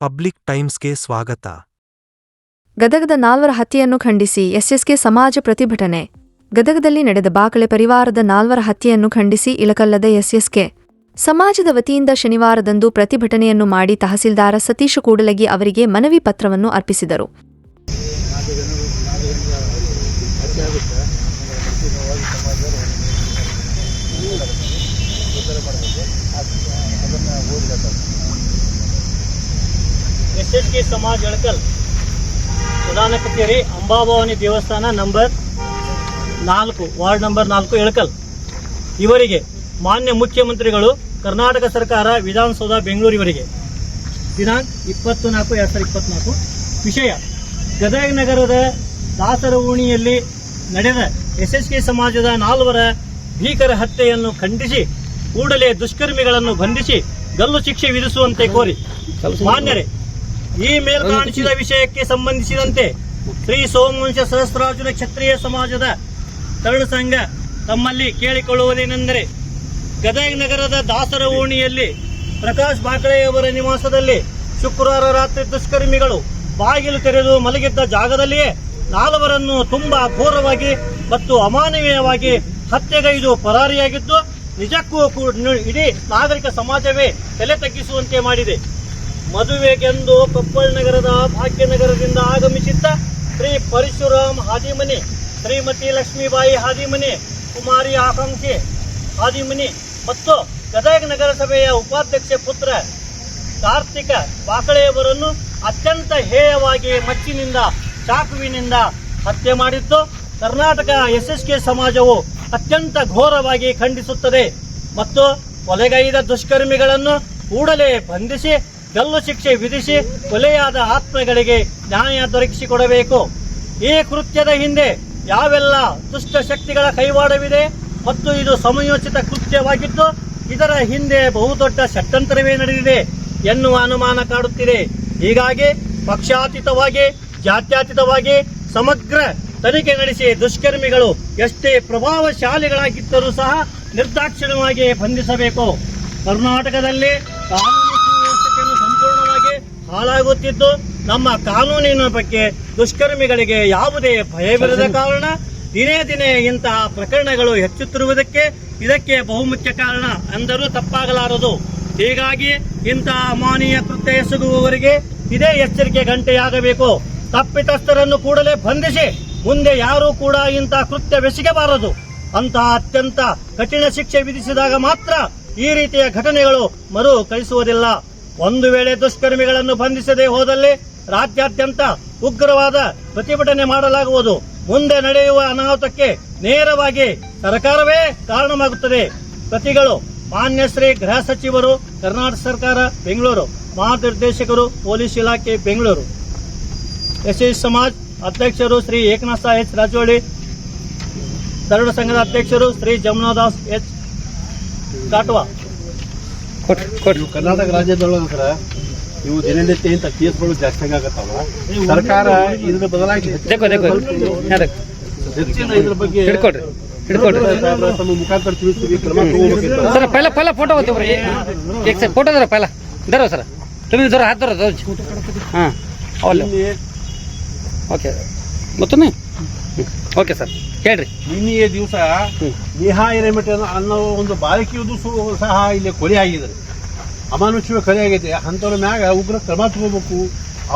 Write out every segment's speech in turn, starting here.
Public ಟೈಮ್ಸ್ಗೆ ಸ್ವಾಗತ. ಗದಗದ ನಾಲ್ವರ ಹತ್ಯೆಯನ್ನು ಖಂಡಿಸಿ ಎಸ್ಎಸ್ಕೆ ಸಮಾಜ ಪ್ರತಿಭಟನೆ. ಗದಗದಲ್ಲಿ ನಡೆದ ಬಾಕಳೆ ಪರಿವಾರದ ನಾಲ್ವರ ಹತ್ಯೆಯನ್ನು ಖಂಡಿಸಿ ಇಳಕಲ್ಲದ ಎಸ್ಎಸ್ಕೆ ಸಮಾಜದ ವತಿಯಿಂದ ಶನಿವಾರದಂದು ಪ್ರತಿಭಟನೆಯನ್ನು ಮಾಡಿ ತಹಸೀಲ್ದಾರ ಸತೀಶ ಕೂಡಲಗಿ ಅವರಿಗೆ ಮನವಿ ಪತ್ರವನ್ನು ಅರ್ಪಿಸಿದರು. ಎಸ್ಎಸ್ಕೆ ಸಮಾಜ ಇಳಕಲ್ ಪ್ರಧಾನ ಕಚೇರಿ ಅಂಬಾಭವಾನಿ ದೇವಸ್ಥಾನ ನಂಬರ್ 4 ವಾರ್ಡ್ ನಂಬರ್ 4 ಇಳಕಲ್ ಇವರಿಗೆ ಮಾನ್ಯ ಮುಖ್ಯಮಂತ್ರಿಗಳು ಕರ್ನಾಟಕ ಸರ್ಕಾರ ವಿಧಾನಸೌಧ ಬೆಂಗಳೂರು ಇವರಿಗೆ ದಿನಾಂಕ 24/2024 ವಿಷಯ ಗದಗ ನಗರದ ದಾಸರ ಓಣಿಯಲ್ಲಿ ನಡೆದ ಎಸ್ಎಸ್ಕೆ ಸಮಾಜದ 4 ಭೀಕರ ಹತ್ಯೆಯನ್ನು ಖಂಡಿಸಿ ಕೂಡಲೇ ದುಷ್ಕರ್ಮಿಗಳನ್ನು ಬಂಧಿಸಿ ಗಲ್ಲು ಶಿಕ್ಷೆ ವಿಧಿಸುವಂತೆ ಕೋರಿ ಮಾನ್ಯರೇ, ಈ ಮೇಲ್ಕಾಣಿಸಿದ ವಿಷಯಕ್ಕೆ ಸಂಬಂಧಿಸಿದಂತೆ ಶ್ರೀ ಸೋಮವಂಶ ಸಹಸ್ರಾರ್ಜುನ ಕ್ಷತ್ರಿಯ ಸಮಾಜದ ತರಣ ಸಂಘ ತಮ್ಮಲ್ಲಿ ಕೇಳಿಕೊಳ್ಳುವುದೇನೆಂದರೆ, ಗದಗ ನಗರದ ದಾಸರ ಓಣಿಯಲ್ಲಿ ಪ್ರಕಾಶ್ ಬಾಕಳೆಯವರ ನಿವಾಸದಲ್ಲಿ ಶುಕ್ರವಾರ ರಾತ್ರಿ ದುಷ್ಕರ್ಮಿಗಳು ಬಾಗಿಲು ತೆರೆದು ಮಲಗಿದ್ದ ಜಾಗದಲ್ಲಿಯೇ 4 ತುಂಬಾ ಘೋರವಾಗಿ ಮತ್ತು ಅಮಾನವೀಯವಾಗಿ ಹತ್ಯೆಗೈದು ಪರಾರಿಯಾಗಿದ್ದು ನಿಜಕ್ಕೂ ಇಡೀ ನಾಗರಿಕ ಸಮಾಜವೇ ತಲೆ ತಗ್ಗಿಸುವಂತೆ ಮಾಡಿದೆ. ಮದುವೆಗೆಂದು ಕೊಪ್ಪಳ ನಗರದ ಭಾಗ್ಯನಗರದಿಂದ ಆಗಮಿಸಿದ್ದ ಶ್ರೀ ಪರಶುರಾಮ್ ಹಾದಿಮನಿ, ಶ್ರೀಮತಿ ಲಕ್ಷ್ಮೀಬಾಯಿ ಹಾದಿಮನಿ, ಕುಮಾರಿ ಆಕಾಂಕ್ಷಿ ಹಾದಿಮನಿ ಮತ್ತು ಗದಗ ನಗರಸಭೆಯ ಉಪಾಧ್ಯಕ್ಷ ಪುತ್ರ ಕಾರ್ತಿಕ ಬಾಕಳೆಯವರನ್ನು ಅತ್ಯಂತ ಹೇಯವಾಗಿ ಮಚ್ಚಿನಿಂದ ಚಾಕುವಿನಿಂದ ಹತ್ಯೆ ಮಾಡಿದ್ದು ಕರ್ನಾಟಕ ಎಸ್ಎಸ್ಕೆ ಸಮಾಜವು ಅತ್ಯಂತ ಘೋರವಾಗಿ ಖಂಡಿಸುತ್ತದೆ ಮತ್ತು ಕೊಲೆಗೈದ ದುಷ್ಕರ್ಮಿಗಳನ್ನು ಕೂಡಲೇ ಬಂಧಿಸಿ ಗಲ್ಲು ಶಿಕ್ಷೆ ವಿಧಿಸಿ ಕೊಲೆಯಾದ ಆತ್ಮಗಳಿಗೆ ನ್ಯಾಯ ದೊರಕಿಸಿಕೊಡಬೇಕು. ಈ ಕೃತ್ಯದ ಹಿಂದೆ ಯಾವೆಲ್ಲ ದುಷ್ಟ ಶಕ್ತಿಗಳ ಕೈವಾಡವಿದೆ ಮತ್ತು ಇದು ಸಮಯೋಚಿತ ಕೃತ್ಯವಾಗಿದ್ದು ಇದರ ಹಿಂದೆ ಬಹುದೊಡ್ಡ ಷಡ್ಯಂತ್ರವೇ ನಡೆದಿದೆ ಎನ್ನುವ ಅನುಮಾನ ಕಾಡುತ್ತಿದೆ. ಹೀಗಾಗಿ ಪಕ್ಷಾತೀತವಾಗಿ ಜಾತ್ಯತೀತವಾಗಿ ಸಮಗ್ರ ತನಿಖೆ ನಡೆಸಿ ದುಷ್ಕರ್ಮಿಗಳು ಎಷ್ಟೇ ಪ್ರಭಾವಶಾಲಿಗಳಾಗಿದ್ದರೂ ಸಹ ನಿರ್ದಾಕ್ಷಿಣ್ಯವಾಗಿ ಬಂಧಿಸಬೇಕು. ಕರ್ನಾಟಕದಲ್ಲಿ ಕಾನೂನು ಸುವ್ಯವಸ್ಥೆಯನ್ನು ಸಂಪೂರ್ಣವಾಗಿ ಹಾಳಾಗುತ್ತಿದ್ದು ನಮ್ಮ ಕಾನೂನಿನ ಬಗ್ಗೆ ದುಷ್ಕರ್ಮಿಗಳಿಗೆ ಯಾವುದೇ ಭಯವಿರದ ಕಾರಣ ದಿನೇ ದಿನೇ ಇಂತಹ ಪ್ರಕರಣಗಳು ಹೆಚ್ಚುತ್ತಿರುವುದಕ್ಕೆ ಇದಕ್ಕೆ ಬಹುಮುಖ್ಯ ಕಾರಣ ಎಂದರೂ ತಪ್ಪಾಗಲಾರದು. ಹೀಗಾಗಿ ಇಂತಹ ಅಮಾನವೀಯ ಕೃತ್ಯ ಎಸಗುವವರಿಗೆ ಇದೇ ಎಚ್ಚರಿಕೆ ಗಂಟೆಯಾಗಬೇಕು. ತಪ್ಪಿತಸ್ಥರನ್ನು ಕೂಡಲೇ ಬಂಧಿಸಿ ಮುಂದೆ ಯಾರೂ ಕೂಡ ಇಂತಹ ಕೃತ್ಯವೆಸಗಬಾರದು. ಅಂತಹ ಅತ್ಯಂತ ಕಠಿಣ ಶಿಕ್ಷೆ ವಿಧಿಸಿದಾಗ ಮಾತ್ರ ಈ ರೀತಿಯ ಘಟನೆಗಳು ಮರು ಕಳಿಸುವುದಿಲ್ಲ. ಒಂದು ವೇಳೆ ದುಷ್ಕರ್ಮಿಗಳನ್ನು ಬಂಧಿಸದೆ ಹೋದಲ್ಲಿ ರಾಜ್ಯಾದ್ಯಂತ ಉಗ್ರವಾದ ಪ್ರತಿಭಟನೆ ಮಾಡಲಾಗುವುದು. ಮುಂದೆ ನಡೆಯುವ ಅನಾಹುತಕ್ಕೆ ನೇರವಾಗಿ ಸರ್ಕಾರವೇ ಕಾರಣವಾಗುತ್ತದೆ. ಪ್ರತಿಗಳು ಮಾನ್ಯ ಶ್ರೀ ಗೃಹ ಸಚಿವರು, ಕರ್ನಾಟಕ ಸರ್ಕಾರ ಬೆಂಗಳೂರು, ಮಹಾನಿರ್ದೇಶಕರು ಪೊಲೀಸ್ ಇಲಾಖೆ ಬೆಂಗಳೂರು, ಎಸ್ಎಸ್ ಸಮಾಜ್ ಅಧ್ಯಕ್ಷರು ಶ್ರೀ ಏಕನಾಥ ಎಚ್ ರಾಜೋಳಿ, ತರುಣ ಸಂಘದ ಅಧ್ಯಕ್ಷರು ಶ್ರೀ ಜಮುನಾದಾಸ್ ಎಚ್ ಕಾಟ್ವಾ. ಕರ್ನಾಟಕ ರಾಜ್ಯದೊಳಗ ಇವು ದಿನನಿತ್ಯ ಇಂಥ ಕೇಸ್ಗಳು ಜಾಸ್ತಿ ಆಗತ್ತಾವ. ಸರ್ಕಾರ ಇದ್ರ ಬದಲಾಗಿ ಹೆಚ್ಚಿನ ಇದ್ರ ಬಗ್ಗೆ ತಮ್ಮ ಮುಖಾಂತರ ತಿಳಿಸ್ತೀವಿ, ಕ್ರಮ ತಗೋಬೇಕಿತ್ತು. सर पहला फोटो होते बरं एक सर फोटो जरा पहिला धरा सर तुम्ही जरा हात धरा हां ಓಕೆ ಗೊತ್ತನೇ ಓಕೆ ಸರ್ ಹೇಳ್ರಿ. ನಿನ್ನೆಯ ದಿವಸ ನೇಹಾ ಹಿರೇಮಠ ಅನ್ನೋ ಒಂದು ಬಾಲಕಿಯದು ಸಹ ಇಲ್ಲಿ ಕೊಲೆ ಆಗಿದೆ, ಅಮಾನುಷ್ಯ ಕೊಲೆ ಆಗೈತೆ. ಅಂಥವ್ರ ಮ್ಯಾಗ ಉಗ್ರ ಕ್ರಮ ತಗೋಬೇಕು,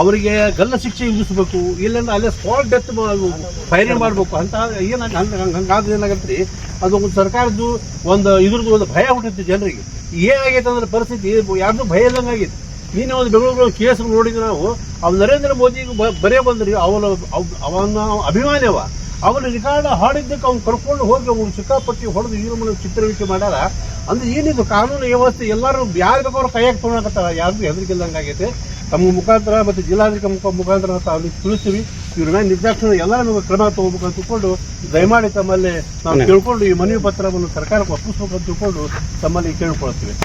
ಅವರಿಗೆ ಗಲ್ಲ ಶಿಕ್ಷೆ ವಿಧಿಸಬೇಕು, ಇಲ್ಲಾಂದ್ರೆ ಅಲ್ಲೇ ಸ್ಪಾಟ್ ಡೆತ್ ಫೈರಿಂಗ್ ಮಾಡಬೇಕು. ಅಂತ ಹಂಗಾದ್ರೆ ಏನಾಗತ್ತೆ, ಅದು ಒಂದು ಸರ್ಕಾರದ್ದು ಇದ್ರದ್ದು ಒಂದು ಭಯ ಹುಟ್ಟುತ್ತೆ ಜನರಿಗೆ. ಏನಾಗೈತೆ ಅಂದ್ರೆ ಪರಿಸ್ಥಿತಿ ಯಾರ್ದು ಭಯ ಇಲ್ಲಂಗೆ ಆಗೈತೆ. ನೀನು ಒಂದು ಬೆಂಗಳೂರು ಕೇಸ್ ನೋಡಿದ್ರೆ ನಾವು ಅವ್ನು ನರೇಂದ್ರ ಮೋದಿಗೆ ಬರೇ ಬಂದ್ರಿ, ಅವನ ಅಭಿಮಾನಿಯವ, ಅವನು ರಿಕಾರ್ಡ್ ಹಾಡಿದ್ದಕ್ಕೆ ಅವ್ನು ಕರ್ಕೊಂಡು ಹೋಗಿ ಅವ್ನು ಸಿಕ್ಕಾಪಟ್ಟಿ ಹೊಡೆದು ವೀರಮನ ಚಿತ್ರವಿಕೆ ಮಾಡ್ಯಾರ. ಅಂದ್ರೆ ಏನಿದು ಕಾನೂನು ವ್ಯವಸ್ಥೆ ಎಲ್ಲರೂ ಯಾರು ಬೇಕಾದ್ರೂ ಕೈಯಾಗಿ ತೊಗೊಳಕತ್ತಾರ, ಯಾರಿಗೂ ಹೆದರಿಕೆಲ್ದಂಗೆ ಆಗೈತೆ. ತಮ್ಮ ಮುಖಾಂತರ ಮತ್ತು ಜಿಲ್ಲಾಧಿಕಾರಿ ಮುಖಾಂತರ ಅವ್ರಿಗೆ ತಿಳಿಸ್ತೀವಿ. ಇವ್ರ ಮೇಲೆ ನಿರ್ದಾಕ್ಷಿಣ ಎಲ್ಲರೂ ಕ್ರಮ ತಗೋಬೇಕು ಅಂತ ತಿಳ್ಕೊಂಡು ದಯಮಾಡಿ ತಮ್ಮಲ್ಲಿ ನಾವು ಕೇಳ್ಕೊಂಡು ಈ ಮನವಿ ಪತ್ರವನ್ನು ಸರ್ಕಾರಕ್ಕೆ ಒಪ್ಪಿಸ್ಬೇಕು ಅಂತ ತಿಳ್ಕೊಂಡು ತಮ್ಮಲ್ಲಿ ಕೇಳ್ಕೊಳ್ತೀವಿ.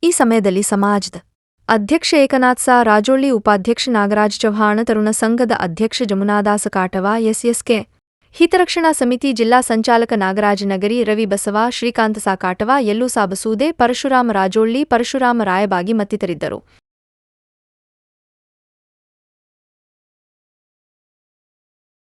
ಈ ಸಮಯದಲ್ಲಿ ಸಮಾಜದ ಅಧ್ಯಕ್ಷ ಏಕನಾಥ್ ಸಾ ರಾಜೋಳಿ, ಉಪಾಧ್ಯಕ್ಷ ನಾಗರಾಜ್ ಚವ್ಹಾಣ, ತರುಣ ಸಂಘದ ಅಧ್ಯಕ್ಷ ಜಮುನಾದಾಸ ಕಾಟವಾ, ಎಸ್ಎಸ್ಕೆ ಹಿತರಕ್ಷಣಾ ಸಮಿತಿ ಜಿಲ್ಲಾ ಸಂಚಾಲಕ ನಾಗರಾಜ ನಗರಿ, ರವಿ ಬಸವ, ಶ್ರೀಕಾಂತ ಸಾಕಾಟವ, ಯಲ್ಲು ಸಾಬಸೂದೆ, ಪರಶುರಾಮ ರಾಜೋಳ್ಳಿ, ಪರಶುರಾಮ ರಾಯಬಾಗಿ ಮತ್ತಿತರಿದ್ದರು.